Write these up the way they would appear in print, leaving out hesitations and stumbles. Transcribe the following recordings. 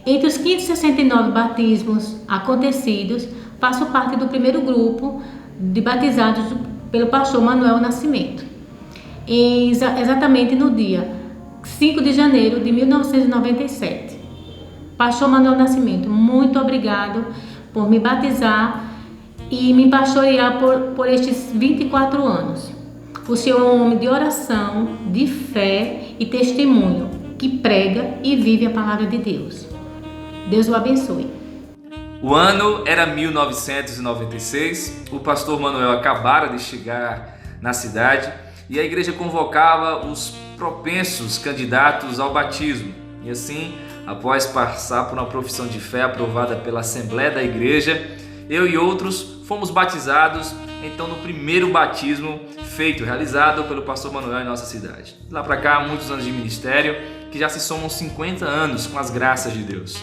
Entre os 569 batismos acontecidos, faço parte do primeiro grupo de batizados pelo pastor Manuel Nascimento, exatamente no dia 5 de janeiro de 1997. Pastor Manuel Nascimento, muito obrigado por me batizar e me pastorear por estes 24 anos. O Senhor é um homem de oração, de fé e testemunho, que prega e vive a palavra de Deus. Deus o abençoe. O ano era 1996, o pastor Manuel acabara de chegar na cidade e a igreja convocava os propensos candidatos ao batismo. E assim, após passar por uma profissão de fé aprovada pela Assembleia da Igreja, eu e outros fomos batizados, então, no primeiro batismo realizado pelo pastor Manuel em nossa cidade. De lá para cá, muitos anos de ministério, que já se somam 50 anos com as graças de Deus.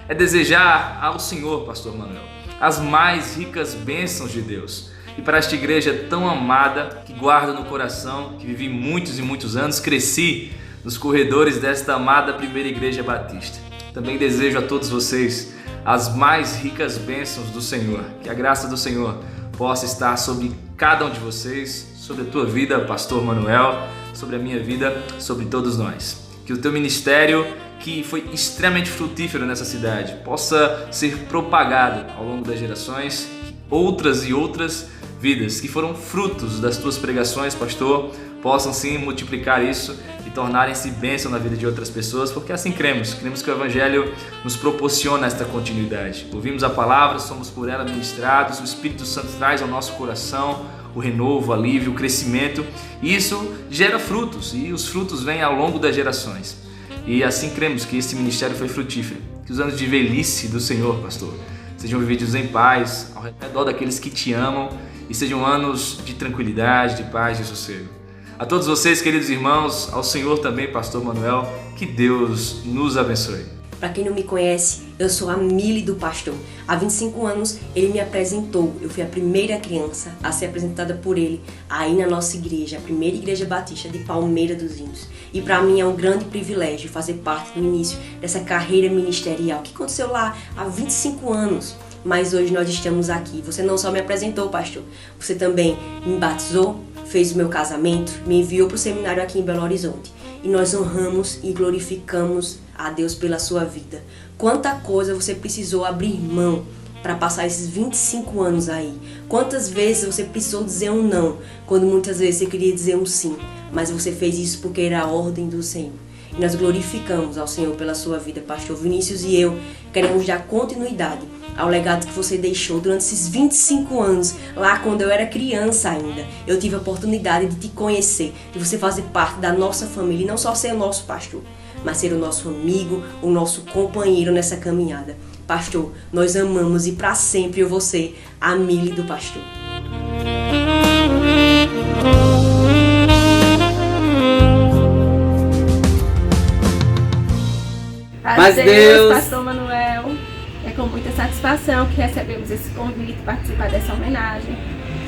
É desejar ao Senhor, pastor Manuel, as mais ricas bênçãos de Deus. E para esta igreja tão amada, que guardo no coração, que vivi muitos e muitos anos, cresci nos corredores desta amada primeira igreja batista. Também desejo a todos vocês as mais ricas bênçãos do Senhor. Que a graça do Senhor possa estar sobre cada um de vocês, sobre a tua vida, pastor Manuel, sobre a minha vida, sobre todos nós. Que o teu ministério, que foi extremamente frutífero nessa cidade, possa ser propagado ao longo das gerações, que outras e outras vidas que foram frutos das tuas pregações, pastor, possam sim multiplicar isso e tornarem-se bênção na vida de outras pessoas, porque assim cremos que o Evangelho nos proporciona esta continuidade. Ouvimos a palavra, somos por ela ministrados, o Espírito Santo traz ao nosso coração o renovo, o alívio, o crescimento, e isso gera frutos, e os frutos vêm ao longo das gerações. E assim cremos que esse ministério foi frutífero, que os anos de velhice do Senhor, pastor, sejam vividos em paz, ao redor daqueles que te amam, e sejam anos de tranquilidade, de paz e sossego. A todos vocês, queridos irmãos, ao Senhor também, pastor Manuel, que Deus nos abençoe. Para quem não me conhece, eu sou a Mili do pastor. Há 25 anos ele me apresentou. Eu fui a primeira criança a ser apresentada por ele aí na nossa igreja, a primeira igreja batista de Palmeira dos Índios. E para mim é um grande privilégio fazer parte do início dessa carreira ministerial que aconteceu lá há 25 anos. Mas hoje nós estamos aqui. Você não só me apresentou, pastor, você também me batizou, fez o meu casamento, me enviou para o seminário aqui em Belo Horizonte. E nós honramos e glorificamos a Deus pela sua vida. Quanta coisa você precisou abrir mão para passar esses 25 anos aí. Quantas vezes você precisou dizer um não, quando muitas vezes você queria dizer um sim. Mas você fez isso porque era a ordem do Senhor. E nós glorificamos ao Senhor pela sua vida, pastor Vinícius e eu queremos dar continuidade ao legado que você deixou durante esses 25 anos, lá quando eu era criança ainda. Eu tive a oportunidade de te conhecer, de você fazer parte da nossa família, e não só ser o nosso pastor, mas ser o nosso amigo, o nosso companheiro nessa caminhada. Pastor, nós amamos e para sempre eu vou ser a Mili do pastor. Paz Deus, pastor Manuel. É com muita satisfação que recebemos esse convite para participar dessa homenagem.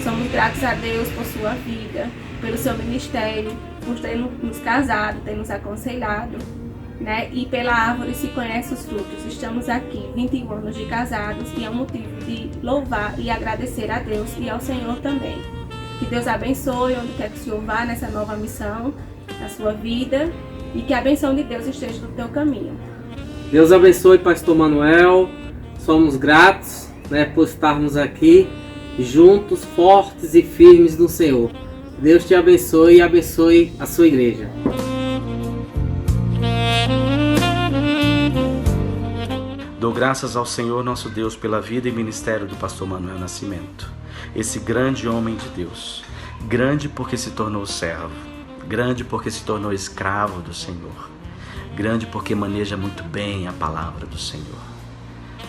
Somos gratos a Deus por sua vida, pelo seu ministério, por ter nos casado, ter nos aconselhado, né? E pela árvore se conhece os frutos. Estamos aqui, 21 anos de casados, e é um motivo de louvar e agradecer a Deus e ao Senhor também. Que Deus abençoe onde quer que o Senhor vá nessa nova missão, na sua vida, e que a benção de Deus esteja no teu caminho. Deus abençoe, pastor Manuel. Somos gratos, por estarmos aqui juntos, fortes e firmes no Senhor. Deus te abençoe e abençoe a sua igreja. Dou graças ao Senhor nosso Deus pela vida e ministério do pastor Manuel Nascimento. Esse grande homem de Deus. Grande porque se tornou servo. Grande porque se tornou escravo do Senhor. Grande porque maneja muito bem a palavra do Senhor.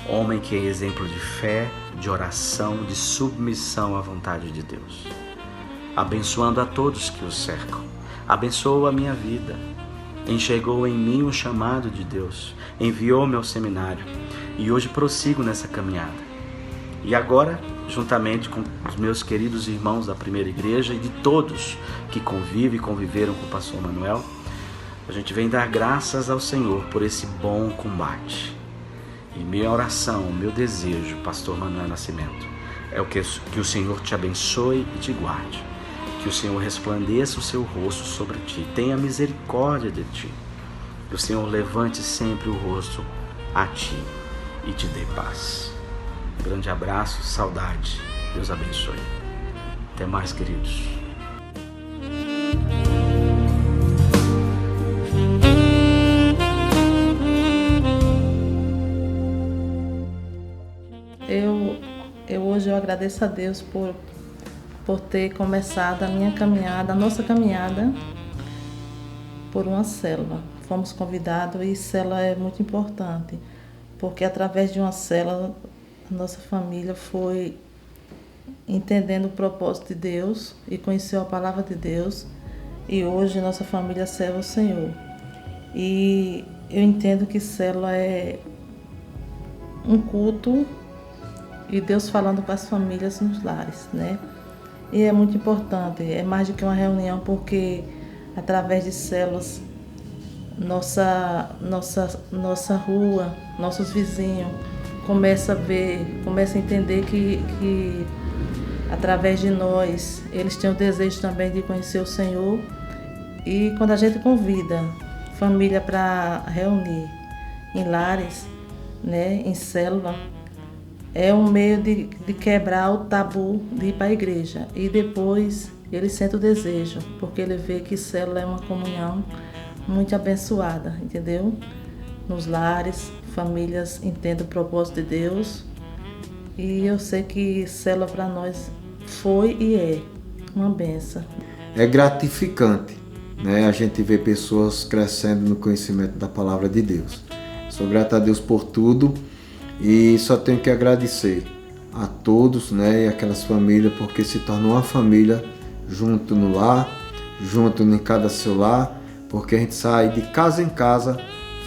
Homem que é exemplo de fé, de oração, de submissão à vontade de Deus. Abençoando a todos que o cercam. Abençoou a minha vida. Enxergou em mim o chamado de Deus. Enviou-me ao seminário. E hoje prossigo nessa caminhada. E agora, juntamente com os meus queridos irmãos da primeira igreja e de todos que convivem e conviveram com o pastor Manuel, a gente vem dar graças ao Senhor por esse bom combate. E minha oração, meu desejo, pastor Manuel Nascimento, é que o Senhor te abençoe e te guarde. Que o Senhor resplandeça o seu rosto sobre ti, tenha misericórdia de ti. Que o Senhor levante sempre o rosto a ti e te dê paz. Um grande abraço, saudade. Deus abençoe. Até mais, queridos. Hoje eu agradeço a Deus por ter começado a minha caminhada, a nossa caminhada, por uma célula. Fomos convidados e célula é muito importante, porque através de uma célula a nossa família foi entendendo o propósito de Deus e conheceu a palavra de Deus, e hoje nossa família serve o Senhor. E eu entendo que célula é um culto e Deus falando com as famílias nos lares, né? E é muito importante, é mais do que uma reunião, porque através de células nossa rua, nossos vizinhos começam a entender que através de nós eles têm o desejo também de conhecer o Senhor. E quando a gente convida família para reunir em lares, né, em célula, é um meio de quebrar o tabu de ir para a igreja. E depois ele sente o desejo, porque ele vê que célula é uma comunhão muito abençoada, entendeu? Nos lares, famílias entendem o propósito de Deus. E eu sei que célula para nós foi e é uma bênção. É gratificante, né? A gente vê pessoas crescendo no conhecimento da palavra de Deus. Sou grato a Deus por tudo. E só tenho que agradecer a todos, né, e aquelas famílias, porque se tornou uma família junto no lar, junto em cada seu lar, porque a gente sai de casa em casa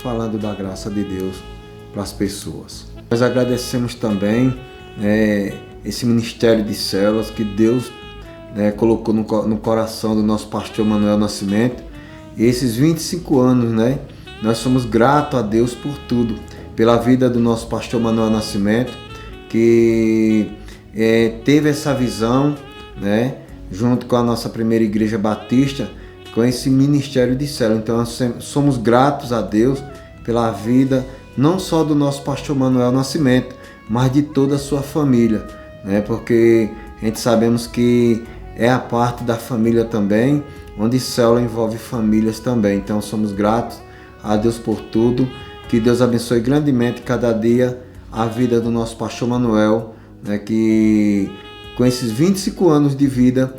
falando da graça de Deus para as pessoas. Nós agradecemos também, né, esse ministério de células que Deus, né, colocou no coração do nosso pastor Manuel Nascimento. E esses 25 anos, né, nós somos gratos a Deus por tudo. Pela vida do nosso pastor Manuel Nascimento, que teve essa visão, né, junto com a nossa primeira igreja batista, com esse ministério de célula. Então nós somos gratos a Deus pela vida, não só do nosso pastor Manuel Nascimento, mas de toda a sua família, né, porque a gente sabemos que é a parte da família também, onde célula envolve famílias também. Então somos gratos a Deus por tudo. Que Deus abençoe grandemente cada dia a vida do nosso pastor Manuel, né, que com esses 25 anos de vida,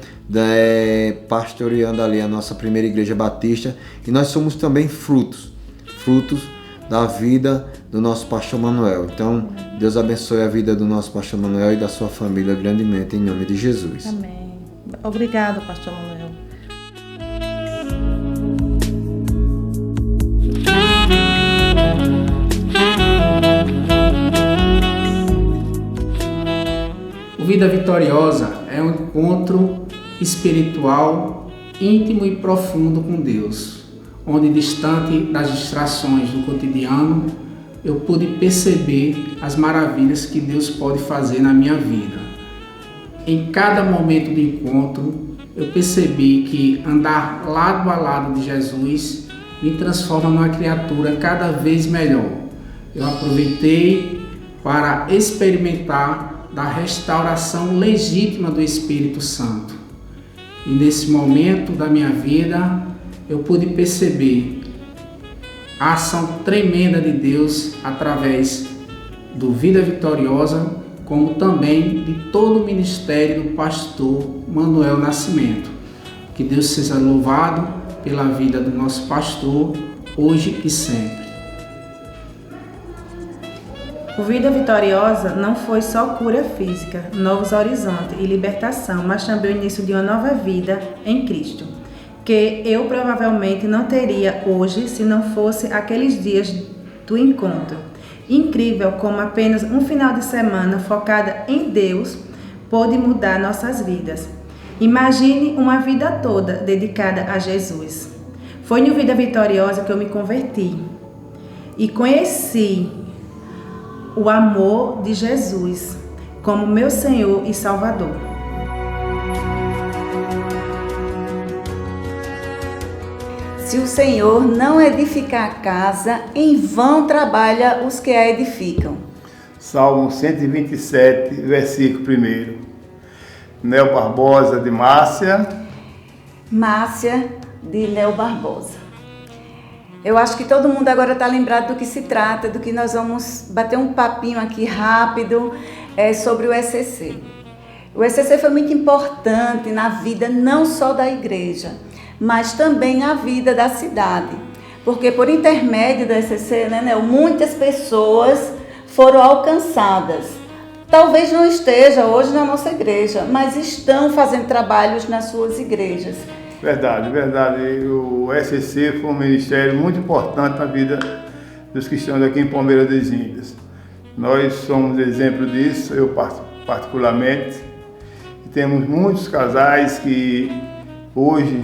pastoreando ali a nossa primeira igreja batista, e nós somos também frutos da vida do nosso pastor Manuel. Então, Deus abençoe a vida do nosso pastor Manuel e da sua família grandemente, em nome de Jesus. Amém. Obrigada, pastor Manuel. Vida Vitoriosa é um encontro espiritual, íntimo e profundo com Deus, onde, distante das distrações do cotidiano, eu pude perceber as maravilhas que Deus pode fazer na minha vida. Em cada momento de encontro, eu percebi que andar lado a lado de Jesus me transforma numa criatura cada vez melhor. Eu aproveitei para experimentar da restauração legítima do Espírito Santo. E nesse momento da minha vida, eu pude perceber a ação tremenda de Deus através do Vida Vitoriosa, como também de todo o ministério do pastor Manuel Nascimento. Que Deus seja louvado pela vida do nosso pastor, hoje e sempre. O Vida Vitoriosa não foi só cura física, novos horizontes e libertação, mas também o início de uma nova vida em Cristo, que eu provavelmente não teria hoje se não fosse aqueles dias do encontro. Incrível como apenas um final de semana focada em Deus pôde mudar nossas vidas. Imagine uma vida toda dedicada a Jesus. Foi no Vida Vitoriosa que eu me converti e conheci o amor de Jesus como meu Senhor e Salvador. Se o Senhor não edificar a casa, em vão trabalha os que a edificam. Salmo 127, versículo 1. Nel Barbosa de Márcia. Márcia de Nel Barbosa. Eu acho que todo mundo agora está lembrado do que se trata, do que nós vamos bater um papinho aqui rápido sobre o ECC. O ECC foi muito importante na vida não só da igreja, mas também na vida da cidade. Porque por intermédio do ECC, muitas pessoas foram alcançadas. Talvez não esteja hoje na nossa igreja, mas estão fazendo trabalhos nas suas igrejas. Verdade. O ECC foi um ministério muito importante na vida dos cristãos aqui em Palmeira das Índias. Nós somos exemplo disso, eu particularmente. E temos muitos casais que hoje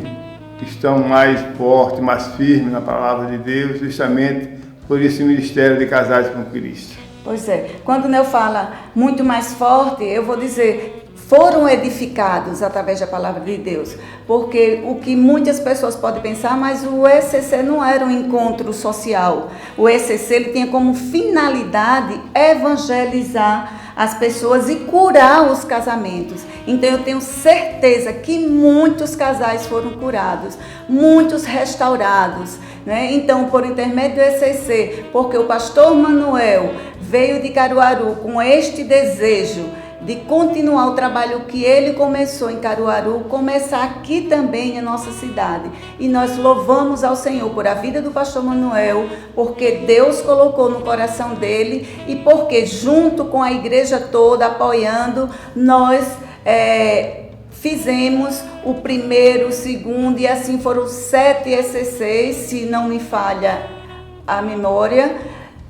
estão mais fortes, mais firmes na palavra de Deus, justamente por esse ministério de casais com Cristo. Pois é, quando o Nel fala muito mais forte, eu vou dizer, foram edificados através da palavra de Deus, porque o que muitas pessoas podem pensar, mas o ECC não era um encontro social. O ECC ele tinha como finalidade evangelizar as pessoas e curar os casamentos. Então eu tenho certeza que muitos casais foram curados, muitos restaurados, né? Então, por intermédio do ECC, porque o pastor Manuel veio de Caruaru com este desejo de continuar o trabalho que ele começou em Caruaru, começar aqui também em nossa cidade. E nós louvamos ao Senhor por a vida do pastor Manuel, porque Deus colocou no coração dele e porque junto com a igreja toda apoiando, nós fizemos o primeiro, o segundo e assim foram 7 ECCs, se não me falha a memória,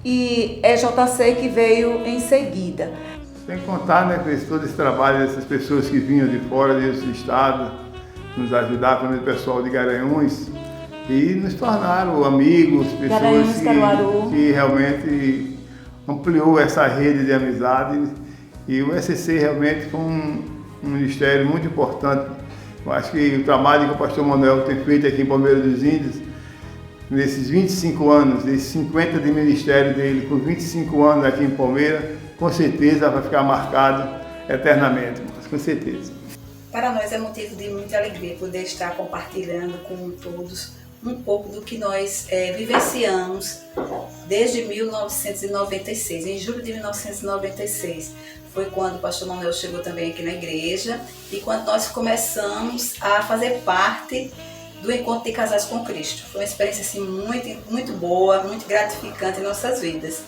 e EJC que veio em seguida. Sem contar, com todo esse trabalho dessas pessoas que vinham de fora desse estado, nos ajudar, pelo menos o pessoal de Garanhuns, e nos tornaram amigos, pessoas que realmente ampliou essa rede de amizade. E o ECC realmente foi um ministério muito importante. Eu acho que o trabalho que o pastor Manuel tem feito aqui em Palmeira dos Índios, nesses 25 anos, esses 50 de ministério dele, com 25 anos aqui em Palmeira, com certeza vai ficar marcado eternamente, mas com certeza. Para nós é motivo de muita alegria poder estar compartilhando com todos um pouco do que nós vivenciamos desde 1996. Em julho de 1996 foi quando o pastor Manuel chegou também aqui na igreja e quando nós começamos a fazer parte do Encontro de Casais com Cristo. Foi uma experiência assim, muito boa, muito gratificante em nossas vidas.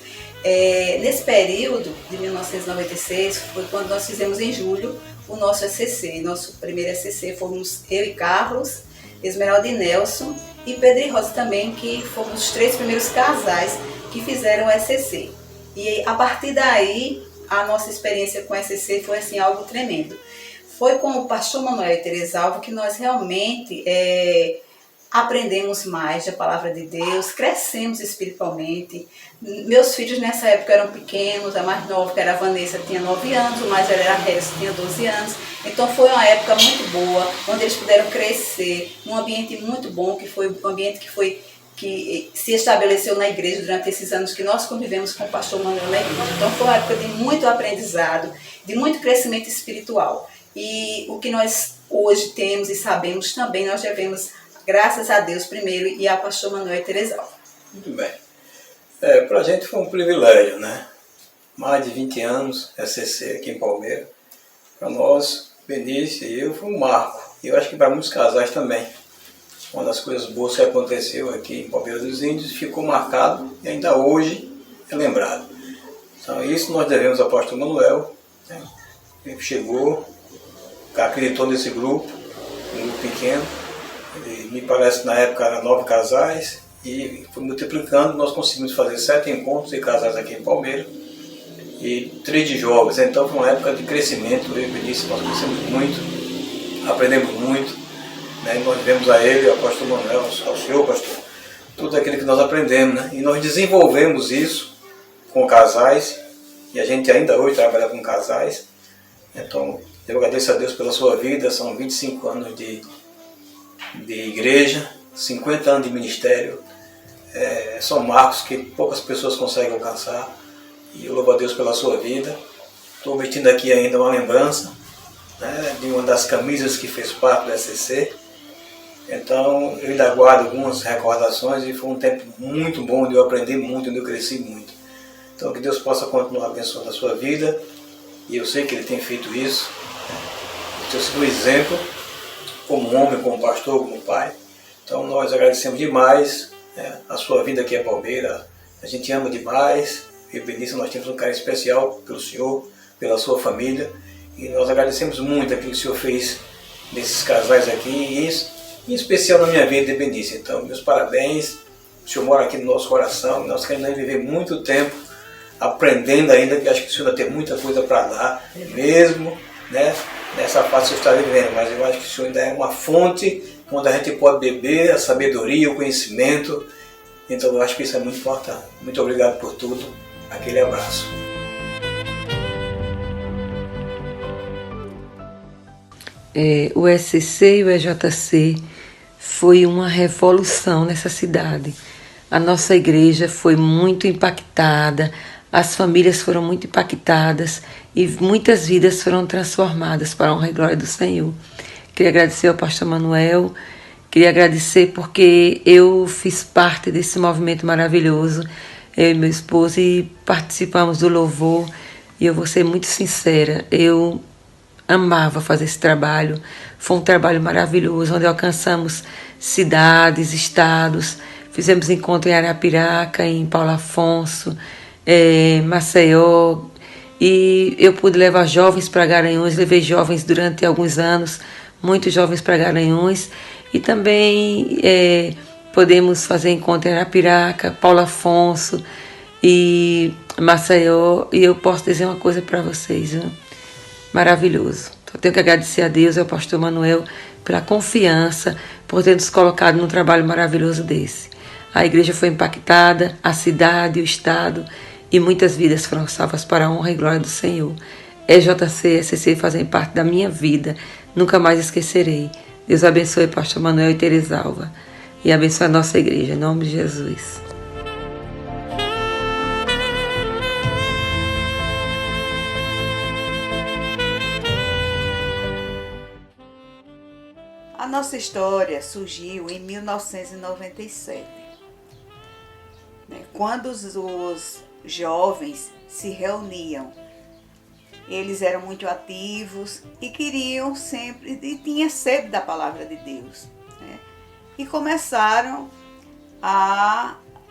Nesse período de 1996 foi quando nós fizemos em julho o nosso ECC. Nosso primeiro ECC fomos eu e Carlos, Esmeralda e Nelson e Pedro e Rosa também, que fomos os 3 primeiros casais que fizeram o ECC. E a partir daí a nossa experiência com o ECC foi assim, algo tremendo. Foi com o pastor Manuel e Teresalvo que nós realmente aprendemos mais da palavra de Deus, crescemos espiritualmente. Meus filhos nessa época eram pequenos, a mais nova, que era a Vanessa, tinha 9 anos, o mais velho era a Harris, tinha 12 anos. Então foi uma época muito boa, onde eles puderam crescer num ambiente muito bom, que foi um ambiente que se estabeleceu na igreja durante esses anos que nós convivemos com o pastor Manuel na igreja. Então foi uma época de muito aprendizado, de muito crescimento espiritual. E o que nós hoje temos e sabemos também, nós devemos, graças a Deus primeiro, e ao pastor Manuel e Teresalva. Muito bem. Para a gente foi um privilégio, né? Mais de 20 anos, ECC aqui em Palmeira. Para nós, Benício e eu, foi um marco. E eu acho que para muitos casais também. Uma das coisas boas que aconteceu aqui em Palmeira dos Índios ficou marcado e ainda hoje é lembrado. Então isso nós devemos ao pastor Manuel, né? Ele chegou, acreditou nesse grupo, um grupo pequeno. E me parece que na época eram 9 casais e foi multiplicando, nós conseguimos fazer 7 encontros de casais aqui em Palmeira e 3 de jovens. Então foi uma época de crescimento, eu e o Benício, nós crescemos muito, aprendemos muito, né? Nós vemos a ele, ao pastor Manuel, ao senhor pastor, tudo aquilo que nós aprendemos, né? E nós desenvolvemos isso com casais e a gente ainda hoje trabalha com casais. Então, eu agradeço a Deus pela sua vida. São 25 anos de igreja, 50 anos de ministério. São marcos que poucas pessoas conseguem alcançar. E eu louvo a Deus pela sua vida. Estou vestindo aqui ainda uma lembrança, né, de uma das camisas que fez parte do SCC. Então, eu ainda guardo algumas recordações e foi um tempo muito bom, onde eu aprendi muito, onde eu cresci muito. Então, que Deus possa continuar abençoando a sua vida, e eu sei que Ele tem feito isso. Eu tenho sido um exemplo, como homem, como pastor, como pai. Então, nós agradecemos demais, né, a sua vida aqui a Palmeira. A gente ama demais, e Benício, nós temos um carinho especial pelo Senhor, pela sua família, e nós agradecemos muito aquilo que o Senhor fez nesses casais aqui, e isso, em especial na minha vida de Benício. Então, meus parabéns. O Senhor mora aqui no nosso coração, e nós queremos viver muito tempo aprendendo ainda, que acho que o Senhor ainda tem muita coisa para dar, mesmo, né, nessa fase que o Senhor está vivendo. Mas eu acho que o Senhor ainda é uma fonte onde a gente pode beber a sabedoria, o conhecimento. Então eu acho que isso é muito importante. Muito obrigado por tudo. Aquele abraço. O SCC e o EJC foi uma revolução nessa cidade. A nossa igreja foi muito impactada, as famílias foram muito impactadas e muitas vidas foram transformadas para a honra e glória do Senhor. Queria agradecer ao pastor Manuel, queria agradecer porque eu fiz parte desse movimento maravilhoso, eu e meu esposo, e participamos do louvor, e eu vou ser muito sincera, eu amava fazer esse trabalho. Foi um trabalho maravilhoso, onde alcançamos cidades, estados, fizemos encontro em Arapiraca, em Paulo Afonso, Maceió, e eu pude levar jovens para Garanhuns, levei jovens durante alguns anos, muitos jovens para Garanhuns, e também podemos fazer encontro em Arapiraca, Paulo Afonso e Maceió, e eu posso dizer uma coisa para vocês, viu? Maravilhoso. Então, tenho que agradecer a Deus e ao pastor Manuel pela confiança, por ter nos colocado num trabalho maravilhoso desse. A igreja foi impactada, a cidade, o estado, e muitas vidas foram salvas para a honra e glória do Senhor. EJC e SCC fazem parte da minha vida, nunca mais esquecerei. Deus abençoe pastor Manuel e Teresalva, e abençoe a nossa igreja, em nome de Jesus. A nossa história surgiu em 1997, quando os jovens se reuniam. Eles eram muito ativos e queriam sempre, e tinha sede da palavra de Deus, né? E começaram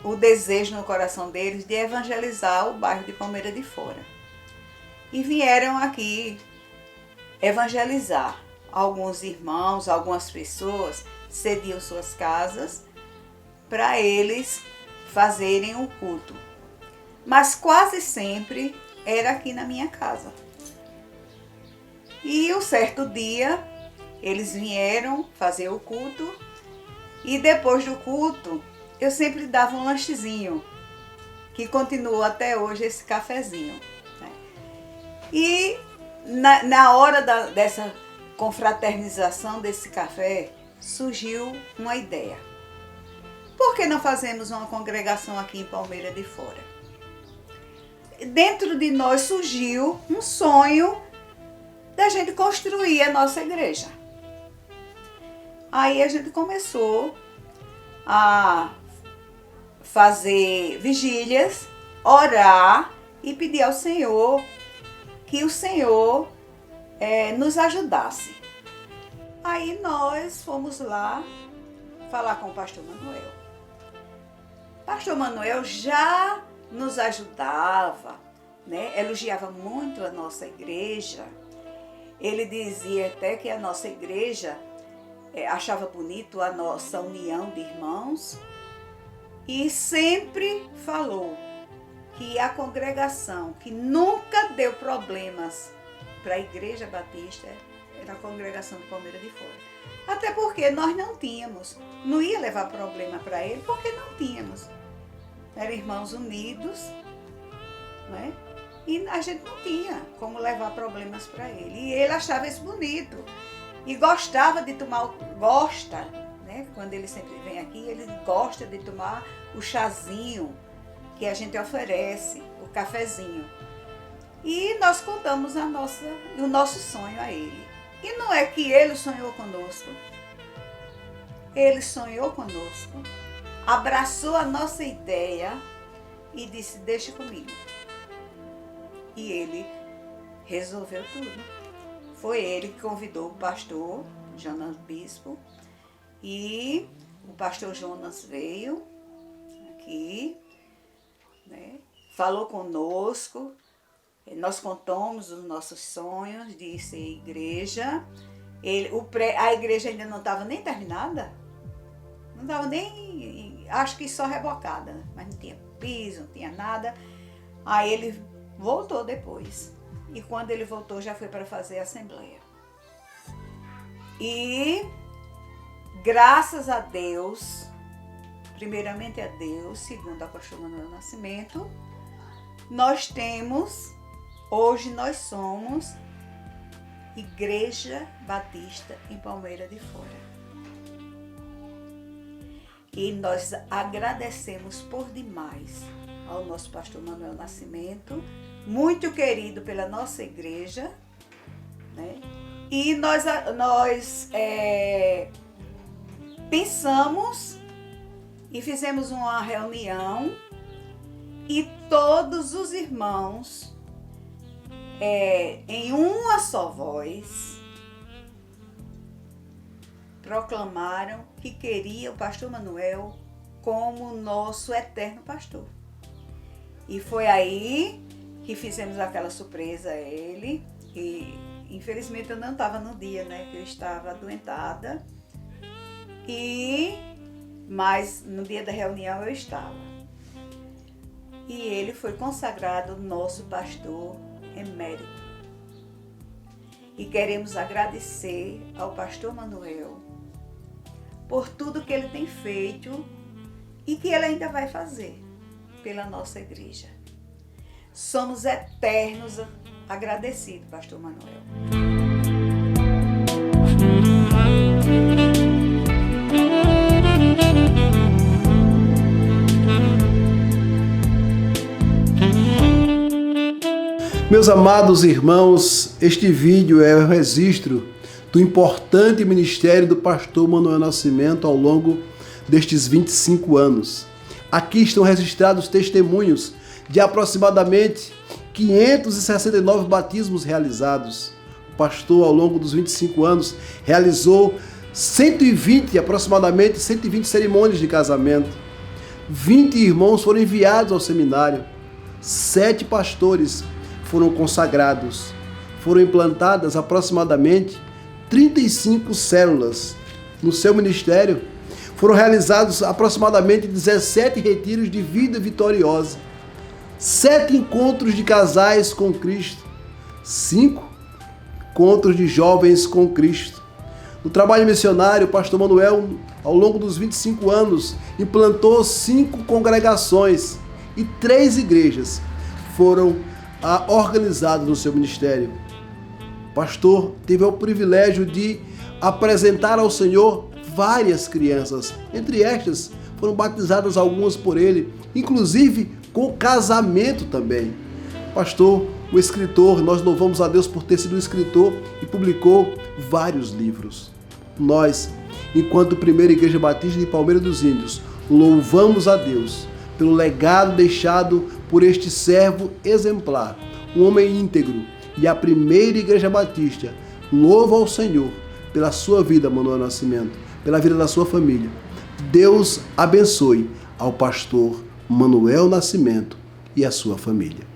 o desejo no coração deles de evangelizar o bairro de Palmeira de Fora. E vieram aqui evangelizar. Alguns irmãos, algumas pessoas cediam suas casas para eles fazerem o culto. Mas quase sempre era aqui na minha casa. E um certo dia eles vieram fazer o culto, e depois do culto eu sempre dava um lanchezinho, que continua até hoje esse cafezinho, né? E na hora dessa confraternização desse café, surgiu uma ideia. Por que não fazemos uma congregação aqui em Palmeira de Fora? Dentro de nós surgiu um sonho da gente construir a nossa igreja. Aí a gente começou a fazer vigílias, orar e pedir ao Senhor que o Senhor nos ajudasse. Aí nós fomos lá falar com o pastor Manuel. Pastor Manuel já nos ajudava, né? Elogiava muito a nossa igreja. Ele dizia até que a nossa igreja achava bonito a nossa união de irmãos, e sempre falou que a congregação que nunca deu problemas para a Igreja Batista era a congregação de Palmeira de Fora. Até porque nós não ia levar problema para ele, porque não tínhamos. Eram irmãos unidos, né? E a gente não tinha como levar problemas para ele. E ele achava isso bonito. E gostava de tomar, né? Quando ele sempre vem aqui, ele gosta de tomar o chazinho que a gente oferece, o cafezinho. E nós contamos o nosso sonho a ele. E não é que ele sonhou conosco. Ele sonhou conosco, abraçou a nossa ideia e disse, deixa comigo. E ele resolveu tudo. Foi ele que convidou o pastor Jonas Bispo e o pastor Jonas veio aqui, né, falou conosco, nós contamos os nossos sonhos de ser igreja. A igreja ainda não estava nem terminada, não estava nem, acho que só rebocada, mas não tinha piso, não tinha nada. Aí ele voltou depois. E quando ele voltou, já foi para fazer a assembleia. E graças a Deus, primeiramente a Deus, segundo a pastor Manuel Nascimento, hoje nós somos Igreja Batista em Palmeira de Fora. E nós agradecemos por demais ao nosso pastor Manuel Nascimento, muito querido pela nossa igreja, né? E nós pensamos e fizemos uma reunião e todos os irmãos, em uma só voz, proclamaram que queria o pastor Manuel como nosso eterno pastor. E foi aí que fizemos aquela surpresa a ele. E infelizmente eu não estava no dia, né? Que eu estava adoentada. Mas no dia da reunião eu estava. E ele foi consagrado nosso pastor emérito. E queremos agradecer ao pastor Manuel por tudo que ele tem feito e que ele ainda vai fazer pela nossa igreja. Somos eternos agradecidos, pastor Manuel. Meus amados irmãos, este vídeo é o registro do importante ministério do pastor Manuel Nascimento ao longo destes 25 anos. Aqui estão registrados testemunhos de aproximadamente 569 batismos realizados. O pastor, ao longo dos 25 anos, realizou aproximadamente 120 cerimônias de casamento. 20 irmãos foram enviados ao seminário. 7 pastores foram consagrados. Foram implantadas aproximadamente 35 células. No seu ministério, foram realizados aproximadamente 17 retiros de vida vitoriosa, 7 encontros de casais com Cristo, 5 encontros de jovens com Cristo. No trabalho missionário, o pastor Manuel, ao longo dos 25 anos, implantou 5 congregações e 3 igrejas foram organizadas no seu ministério. O pastor teve o privilégio de apresentar ao Senhor várias crianças. Entre estas, foram batizadas algumas por ele, inclusive com casamento também. Pastor, o escritor, nós louvamos a Deus por ter sido escritor e publicou vários livros. Nós, enquanto Primeira Igreja Batista de Palmeira dos Índios, louvamos a Deus pelo legado deixado por este servo exemplar, um homem íntegro, e a Primeira Igreja Batista louva ao Senhor pela sua vida, Manuel Nascimento, pela vida da sua família. Deus abençoe ao pastor Manuel Nascimento e a sua família.